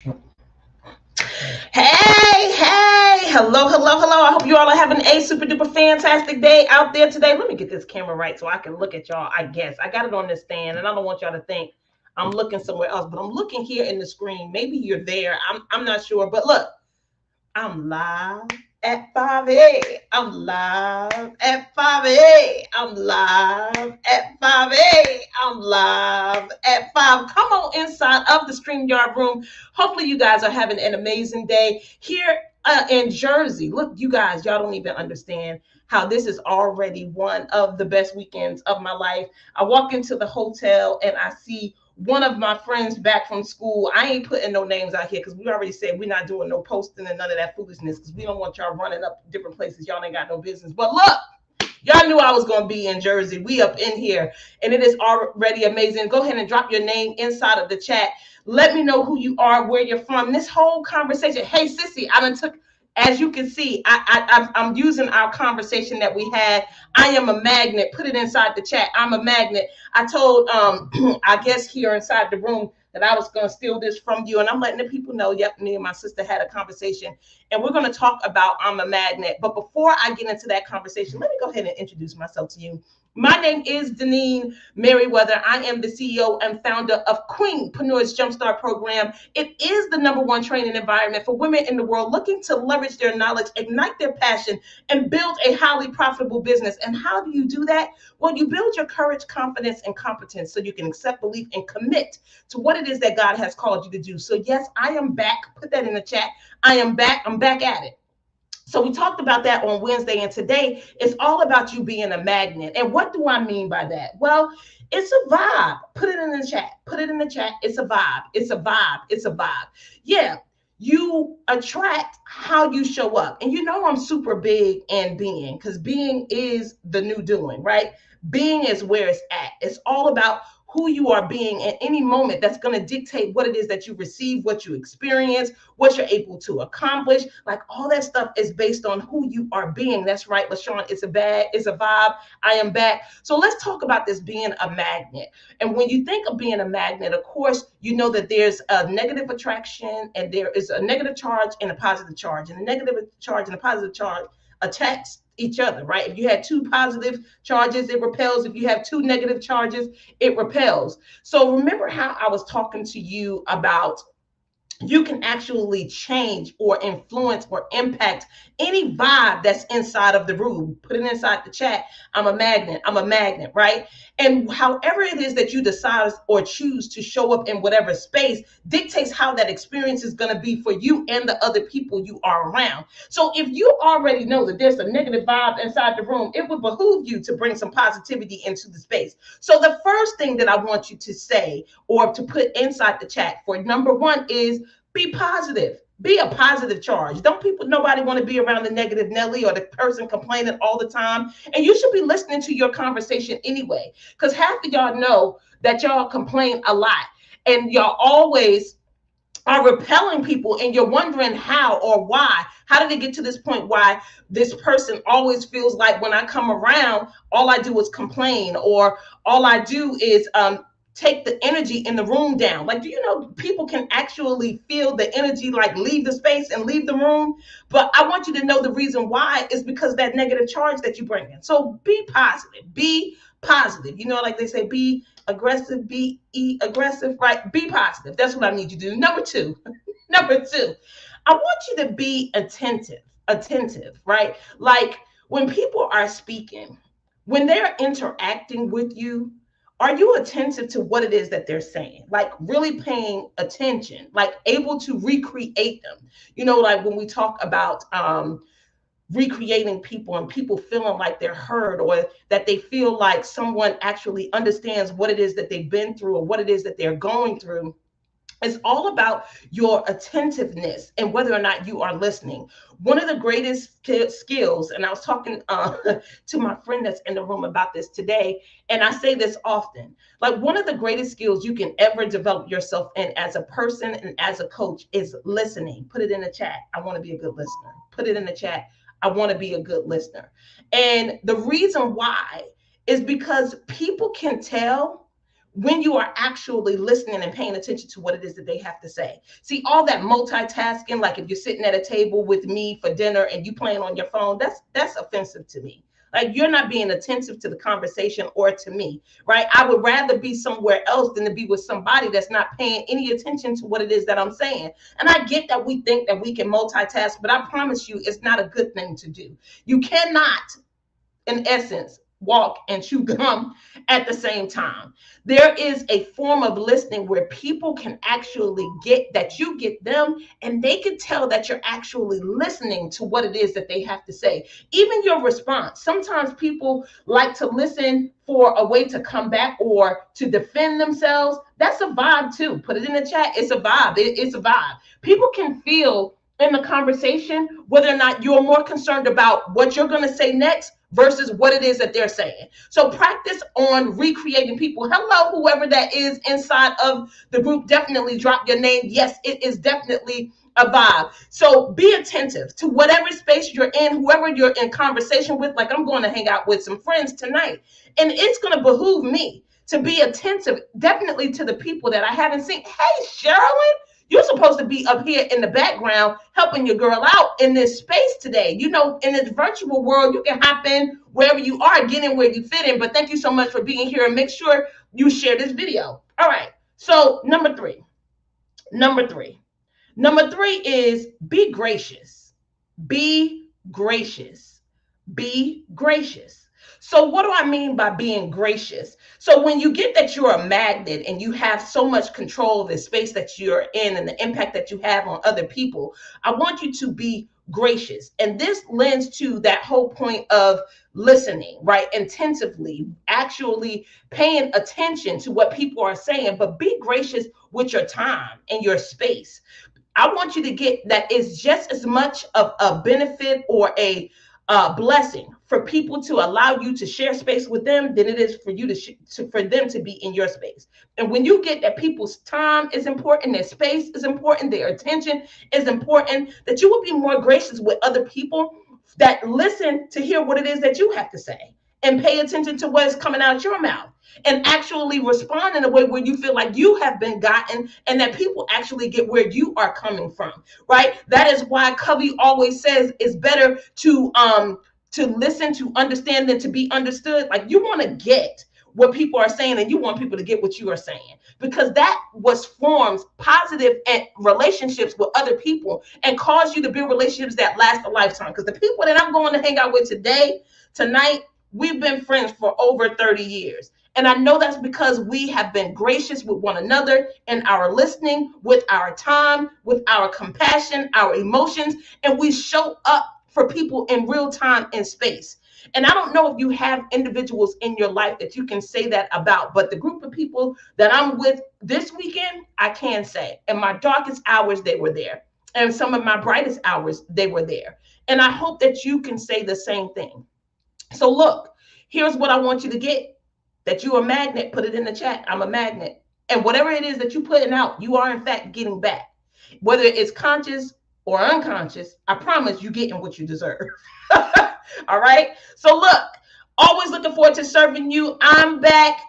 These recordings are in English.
Hey, hello. I hope you all are having a super duper fantastic day out there today. Let me get this camera right so I can look at y'all. I guess I got it on this stand, and I don't want y'all to think I'm looking somewhere else, but I'm looking here in the screen. Maybe you're there. I'm not sure, but look, I'm live at 5A. I'm live at 5A. I'm live at 5A. I'm live at 5. Come on inside of the StreamYard room. Hopefully, you guys are having an amazing day here in Jersey. Look, you guys, y'all don't even understand how this is already one of the best weekends of my life. I walk into the hotel and I see one of my friends back from school. I ain't putting no names out here because we already said we're not doing no posting and none of that foolishness because we don't want y'all running up different places y'all ain't got no business. But look, y'all knew I was going to be in Jersey. We up in here, and it is already amazing. Go ahead and drop your name inside of the chat. Let me know who you are, where you're from. This whole conversation. Hey, sissy, I done took. As you can see, I'm using our conversation that we had. I am a magnet. Put it inside the chat. I'm a magnet. I told I guess here inside the room that I was going to steal this from you, and I'm letting the people know. Yep, me and my sister had a conversation, and we're going to talk about I'm a magnet. But before I get into that conversation, let me go ahead and introduce myself to you. My name is Deneen Merriweather. I am the CEO and founder of Queenpreneurs Jumpstart Program. It is the number one training environment for women in the world looking to leverage their knowledge, ignite their passion, and build a highly profitable business. And how do you do that? Well, you build your courage, confidence, and competence so you can accept, believe, and commit to what it is that God has called you to do. So, yes, I am back. Put that in the chat. I am back. I'm back at it. So we talked about that on Wednesday, and today it's all about you being a magnet. And what do I mean by that? Well, it's a vibe. Put it in the chat. Put it in the chat. It's a vibe. It's a vibe. It's a vibe. Yeah. You attract how you show up. And you know I'm super big in being because being is the new doing, right? Being is where it's at. It's all about who you are being at any moment that's going to dictate what it is that you receive, what you experience, what you're able to accomplish. Like all that stuff is based on who you are being. That's right, LaShawn. It's a vibe. I am back. So let's talk about this being a magnet. And when you think of being a magnet, of course, you know that there's a negative attraction and there is a negative charge and a positive charge. And the negative charge and the positive charge attacks each other, right? If you had two positive charges, it repels. If you have two negative charges, it repels. So remember how I was talking to you about you can actually change or influence or impact any vibe that's inside of the room. Put it inside the chat. I'm a magnet. I'm a magnet, right? And however it is that you decide or choose to show up in whatever space dictates how that experience is going to be for you and the other people you are around. So if you already know that there's a negative vibe inside the room, it would behoove you to bring some positivity into the space. So the first thing that I want you to say or to put inside the chat for number one is be positive. Be a positive charge. Don't nobody want to be around the negative Nelly or the person complaining all the time. And you should be listening to your conversation anyway, because half of y'all know that y'all complain a lot and y'all always are repelling people and you're wondering how or why. How did it get to this point why this person always feels like when I come around, all I do is complain or all I do is take the energy in the room down. Like, do you know people can actually feel the energy like leave the space and leave the room? But I want you to know the reason why is because that negative charge that you bring in. So be positive. Be positive. You know, like they say, be aggressive, be aggressive, right? Be positive. That's what I need you to do. Number two, number two, I want you to be attentive, right? Like when people are speaking, when they're interacting with you, are you attentive to what it is that they're saying? Like really paying attention, like able to recreate them. You know, like when we talk about recreating people and people feeling like they're heard or that they feel like someone actually understands what it is that they've been through or what it is that they're going through. It's all about your attentiveness and whether or not you are listening. One of the greatest skills, and I was talking to my friend that's in the room about this today, and I say this often, like one of the greatest skills you can ever develop yourself in as a person and as a coach is listening. Put it in the chat. I want to be a good listener. Put it in the chat. I want to be a good listener. And the reason why is because people can tell when you are actually listening and paying attention to what it is that they have to say. See, all that multitasking, like if you're sitting at a table with me for dinner and you playing on your phone, that's offensive to me. Like, you're not being attentive to the conversation or to me, right? I would rather be somewhere else than to be with somebody that's not paying any attention to what it is that I'm saying. And I get that we think that we can multitask, but I promise you, it's not a good thing to do. You cannot, in essence, walk and chew gum at the same time. There is a form of listening where people can actually get that you get them, and they can tell that you're actually listening to what it is that they have to say. Even your response. Sometimes people like to listen for a way to come back or to defend themselves. That's a vibe too. Put it in the chat. It's a vibe. It's a vibe. People can feel in the conversation whether or not you're more concerned about what you're going to say next versus what it is that they're saying. So practice on recreating people. Hello, whoever that is inside of the group, definitely drop your name. Yes, it is definitely a vibe. So be attentive to whatever space you're in, whoever you're in conversation with. Like, I'm going to hang out with some friends tonight, and it's going to behoove me to be attentive, definitely, to the people that I haven't seen. Hey, Sherilyn, you're supposed to be up here in the background helping your girl out in this space today. You know, in this virtual world, you can hop in wherever you are, get in where you fit in. But thank you so much for being here, and make sure you share this video. All right. So number three is be gracious. Be gracious. Be gracious. So what do I mean by being gracious? So when you get that you're a magnet and you have so much control of the space that you're in and the impact that you have on other people, I want you to be gracious. And this lends to that whole point of listening, right? Intensively, actually paying attention to what people are saying, but be gracious with your time and your space. I want you to get that it's just as much of a benefit or a blessing for people to allow you to share space with them than it is for you for them to be in your space. And when you get that people's time is important, their space is important, their attention is important, that you will be more gracious with other people that listen to hear what it is that you have to say and pay attention to what is coming out your mouth and actually respond in a way where you feel like you have been gotten and that people actually get where you are coming from, right? That is why Covey always says it's better to listen, to understand than to be understood. Like, you want to get what people are saying and you want people to get what you are saying, because that forms positive relationships with other people and cause you to build relationships that last a lifetime. Because the people that I'm going to hang out with tonight, we've been friends for over 30 years. And I know that's because we have been gracious with one another in our listening, with our time, with our compassion, our emotions, and we show up for people in real time and space. And I don't know if you have individuals in your life that you can say that about, but the group of people that I'm with this weekend, I can say, in my darkest hours, they were there. And some of my brightest hours, they were there. And I hope that you can say the same thing. So look, here's what I want you to get. That you're a magnet, put it in the chat. I'm a magnet. And whatever it is that you're putting out, you are in fact getting back. Whether it's conscious or unconscious, I promise you're getting what you deserve. All right. So look, always looking forward to serving you. I'm back.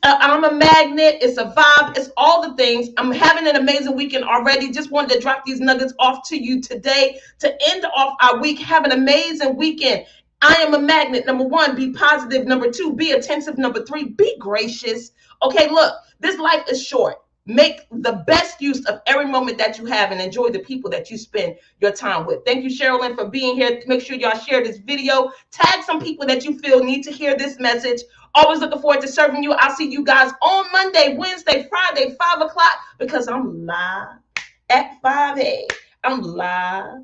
I'm a magnet. It's a vibe. It's all the things. I'm having an amazing weekend already. Just wanted to drop these nuggets off to you today to end off our week. Have an amazing weekend. I am a magnet. Number one, be positive. Number two, be attentive. Number three, be gracious. Okay, look, this life is short. Make the best use of every moment that you have and enjoy the people that you spend your time with. Thank you, Sherilyn, for being here. Make sure y'all share this video. Tag some people that you feel need to hear this message. Always looking forward to serving you. I'll see you guys on Monday, Wednesday, Friday, 5 o'clock, because I'm live at 5 a.m. I'm live